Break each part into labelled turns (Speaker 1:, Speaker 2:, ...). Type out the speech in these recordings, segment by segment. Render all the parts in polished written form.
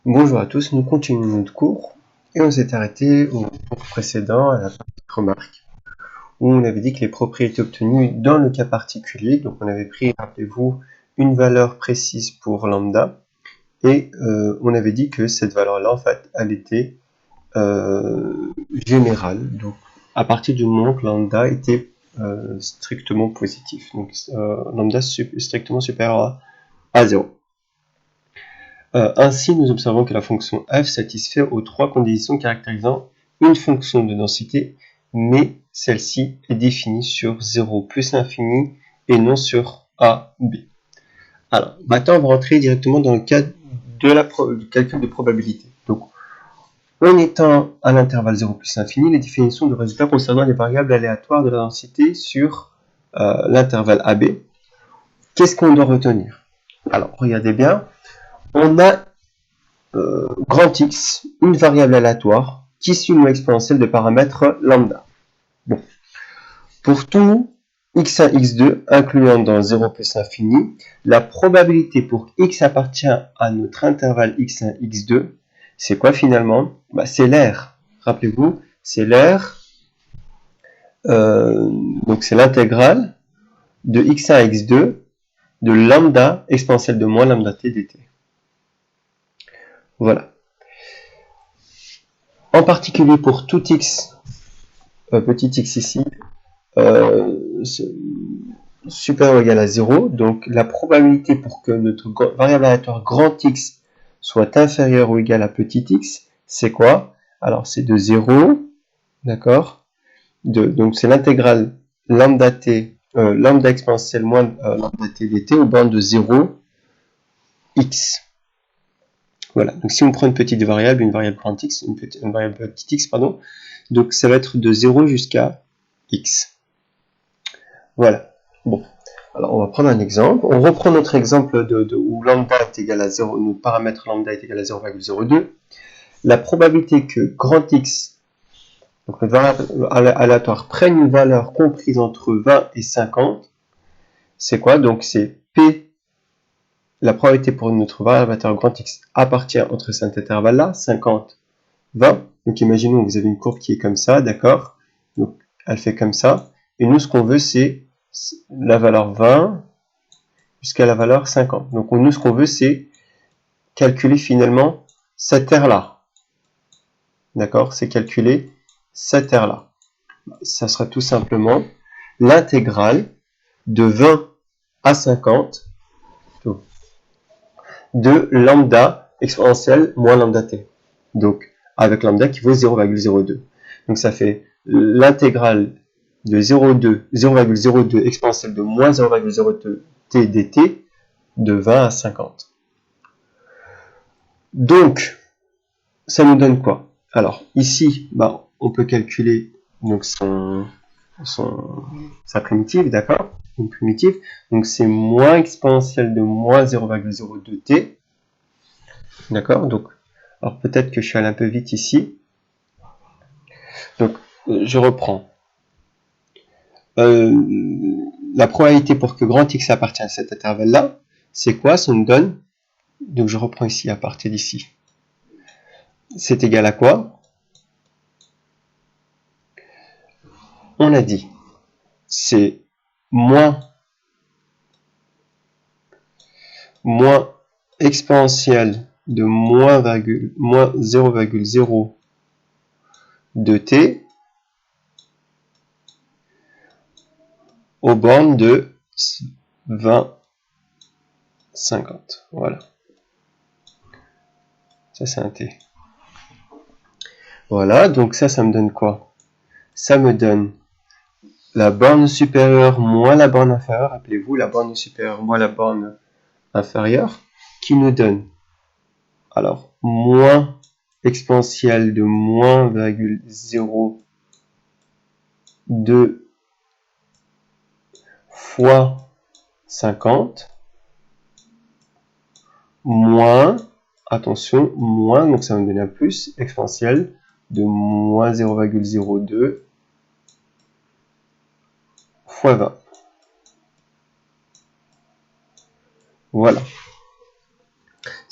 Speaker 1: Bonjour à tous, nous continuons notre cours et on s'est arrêté au cours précédent à la petite remarque où on avait dit que les propriétés obtenues dans le cas particulier, donc on avait pris, rappelez-vous, une valeur précise pour lambda et on avait dit que cette valeur-là, en fait, elle était générale, donc à partir du moment que lambda était strictement positif, donc lambda strictement supérieur à 0. Ainsi, nous observons que la fonction f satisfait aux trois conditions caractérisant une fonction de densité, mais celle-ci est définie sur 0 plus l'infini et non sur a, b. Alors, maintenant, on va rentrer directement dans le cadre du calcul de probabilité. Donc, en étant à l'intervalle 0 plus l'infini, les définitions de résultats concernant les variables aléatoires de la densité sur l'intervalle AB, qu'est-ce qu'on doit retenir? Alors, regardez bien, on a grand X, une variable aléatoire, qui suit une exponentielle de paramètres lambda. Bon. Pour tout x1, x2, incluant dans 0 plus l'infini, la probabilité pour x appartient à notre intervalle x1, x2, c'est quoi finalement? C'est l'air. Rappelez-vous, c'est l'air, donc c'est l'intégrale de x1 à x2 de lambda exponentielle de moins lambda t dt. Voilà. En particulier pour tout x, petit x ici, supérieur ou égal à 0, donc la probabilité pour que notre variable aléatoire grand X soit inférieure ou égale à petit x, c'est quoi? Alors c'est de 0, d'accord? Donc c'est l'intégrale lambda t, lambda exponentielle moins lambda t dt aux bornes de 0, x. Voilà, donc si on prend une petite variable, une variable grand x, une variable petit x, pardon, donc ça va être de 0 jusqu'à x. Voilà. Bon, alors on va prendre un exemple. On reprend notre exemple où lambda est égal à 0, notre paramètre lambda est égal à 0,02. La probabilité que grand X, donc notre variable aléatoire, prenne une valeur comprise entre 20 et 50, c'est quoi? Donc c'est P, la probabilité pour notre variable aléatoire grand X appartient entre cet intervalle-là, 50, 20. Donc imaginons que vous avez une courbe qui est comme ça, d'accord? Donc elle fait comme ça. Et nous, ce qu'on veut, c'est la valeur 20 jusqu'à la valeur 50. Donc nous, ce qu'on veut, c'est calculer finalement cette aire-là. D'accord? C'est calculer cette aire-là. Ça sera tout simplement l'intégrale de 20 à 50 de lambda exponentielle moins lambda t. Donc, avec lambda qui vaut 0,02. Donc ça fait l'intégrale de 0,02 exponentielle de moins 0,02 t dt de 20 à 50. Donc, ça nous donne quoi? Alors, ici, on peut calculer donc sa primitive, d'accord? Une primitive. Donc, c'est moins exponentielle de moins 0,02 t. D'accord? Donc, alors peut-être que je suis allé un peu vite ici. Donc, je reprends. La probabilité pour que grand X appartienne à cet intervalle-là, c'est quoi? Ça nous donne, donc je reprends ici à partir d'ici. C'est égal à quoi? On a dit, c'est moins exponentielle de moins 0,02 t aux bornes de 20, 50. Voilà. Ça, c'est un t. Voilà, donc ça me donne quoi? Ça me donne la borne supérieure moins la borne inférieure. Rappelez-vous, la borne supérieure moins la borne inférieure, qui nous donne, alors, moins exponentielle de moins 0,02 fois 50, moins, attention, moins, donc ça va me donner un plus, exponentielle de moins 0,02 fois 20. Voilà.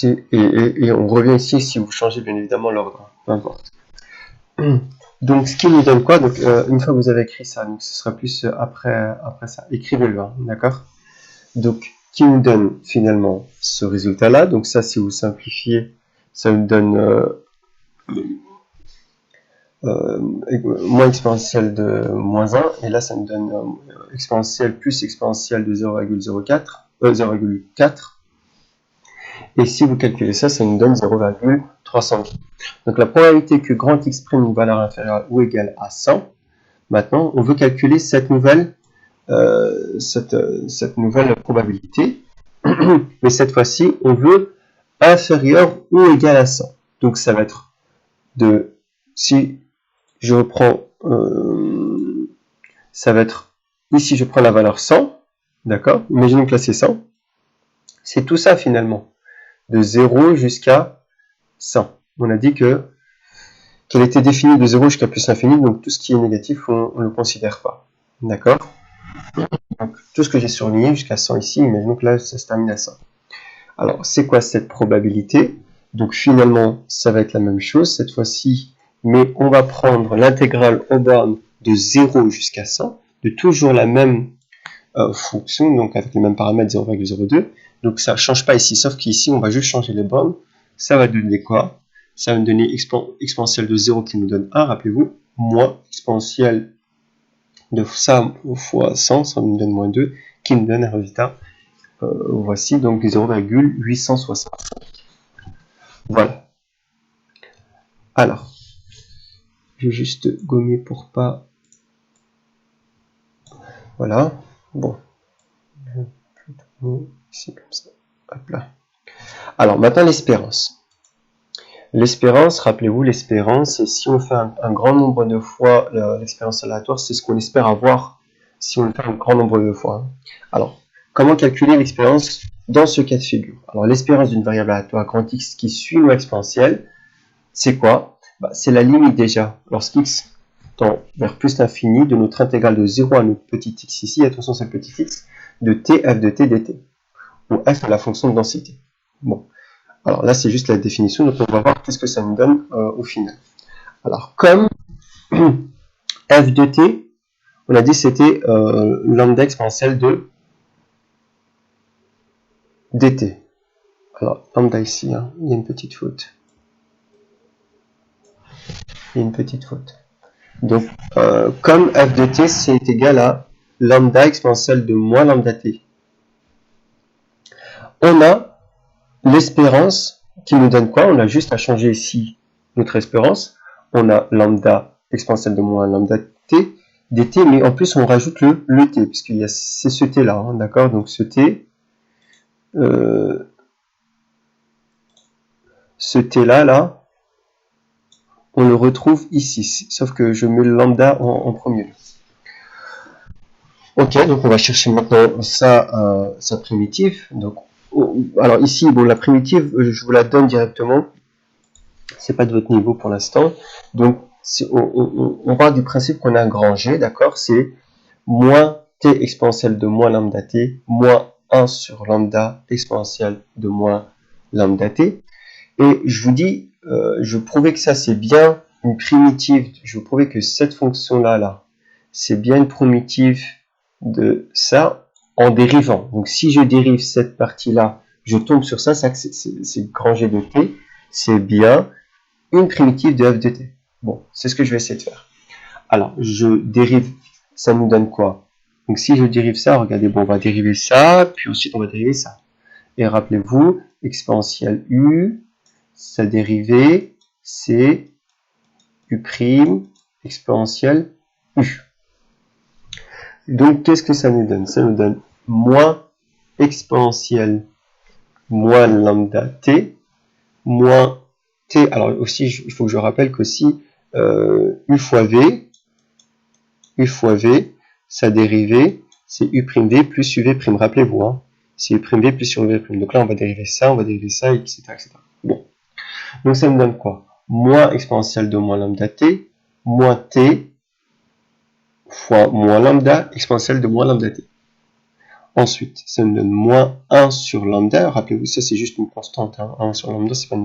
Speaker 1: Et on revient ici si vous changez bien évidemment l'ordre, peu importe. Donc ce qui nous donne quoi? Donc une fois que vous avez écrit ça, donc ce sera plus après ça. Écrivez-le, hein, d'accord? Donc qui nous donne finalement ce résultat-là. Donc ça, si vous simplifiez, ça nous donne moins exponentielle de moins 1, et là ça nous donne exponentielle plus exponentielle de 0,04. Et si vous calculez ça, ça nous donne 0,300. Donc la probabilité que grand X prenne une valeur inférieure ou égale à 100, maintenant on veut calculer cette nouvelle probabilité, mais cette fois-ci on veut inférieur ou égal à 100. Donc ça va être de, si je reprends, ça va être, ici je prends la valeur 100, d'accord, imaginons que là c'est 100, c'est tout ça finalement, de 0 jusqu'à 100. On a dit qu'elle était définie de 0 jusqu'à plus l'infini, donc tout ce qui est négatif, on ne le considère pas. D'accord? Donc tout ce que j'ai surligné jusqu'à 100 ici, imaginons que là ça se termine à 100. Alors c'est quoi cette probabilité? Donc finalement ça va être la même chose cette fois-ci, mais on va prendre l'intégrale aux bornes de 0 jusqu'à 100, de toujours la même fonction, donc avec les mêmes paramètres 0,02. Donc ça ne change pas ici, sauf qu'ici on va juste changer les bornes. Ça va donner quoi? Ça va nous donner exponentielle de 0 qui nous donne 1, rappelez-vous, moins exponentielle de ça fois 100, ça nous donne moins 2, qui nous donne un résultat. Voici donc 0,865. Voilà. Alors, je vais juste gommer pour pas... Voilà. Bon. Ici comme ça. Hop là. Alors, maintenant l'espérance. L'espérance, rappelez-vous, l'espérance, si on fait un grand nombre de fois l'expérience aléatoire, c'est ce qu'on espère avoir si on le fait un grand nombre de fois. Alors, comment calculer l'expérience dans ce cas de figure? Alors, l'espérance d'une variable aléatoire grand X qui suit une loi exponentielle, c'est quoi? C'est la limite déjà, lorsqu'x tend vers plus l'infini de notre intégrale de 0 à notre petit x ici, attention c'est le petit x, de t f de t dt, où f est la fonction de densité. Bon, alors là c'est juste la définition, donc on va voir qu'est-ce que ça nous donne au final. Alors comme f de t, on a dit c'était lambda exponentielle de dt. Alors lambda ici, hein, il y a une petite faute. Il y a une petite faute. Donc, comme f de t, c'est égal à lambda exponentielle de moins lambda t. On a l'espérance qui nous donne quoi? On a juste à changer ici notre espérance. On a lambda exponentielle de moins lambda t dt, mais en plus on rajoute le t, puisqu'il y a c'est ce t là, hein, d'accord? Donc ce t là, on le retrouve ici, sauf que je mets le lambda en premier. Ok, donc on va chercher maintenant sa primitive. Donc, alors ici, bon, la primitive, je vous la donne directement. C'est pas de votre niveau pour l'instant. Donc, on part du principe qu'on a un grand G, d'accord? C'est moins t exponentielle de moins lambda t, moins 1 sur lambda exponentielle de moins lambda t. Et je vous dis, je prouvais que ça c'est bien une primitive. Je vous prouvais que cette fonction-là, c'est bien une primitive de ça en dérivant. Donc si je dérive cette partie-là, je tombe sur ça, c'est grand G de t, c'est bien une primitive de f de t. Bon, c'est ce que je vais essayer de faire. Alors, je dérive, ça nous donne quoi? Donc si je dérive ça, regardez, bon, on va dériver ça, puis ensuite on va dériver ça. Et rappelez-vous, exponentielle u, sa dérivée, c'est u' exponentielle u. Donc, qu'est-ce que ça nous donne? Ça nous donne moins exponentielle moins lambda t, moins t. Alors aussi, il faut que je rappelle qu'aussi, u fois v, sa dérivée, c'est u' v plus uv'. Rappelez-vous, hein, c'est u' v plus uv'. Donc là, on va dériver ça, etc., etc. Bon. Donc ça nous donne quoi? Moins exponentielle de moins lambda t, moins t, fois moins lambda exponentielle de moins lambda t. Ensuite, ça me donne moins 1 sur lambda. Rappelez-vous, ça c'est juste une constante. Hein. 1 sur lambda, c'est pas une variable.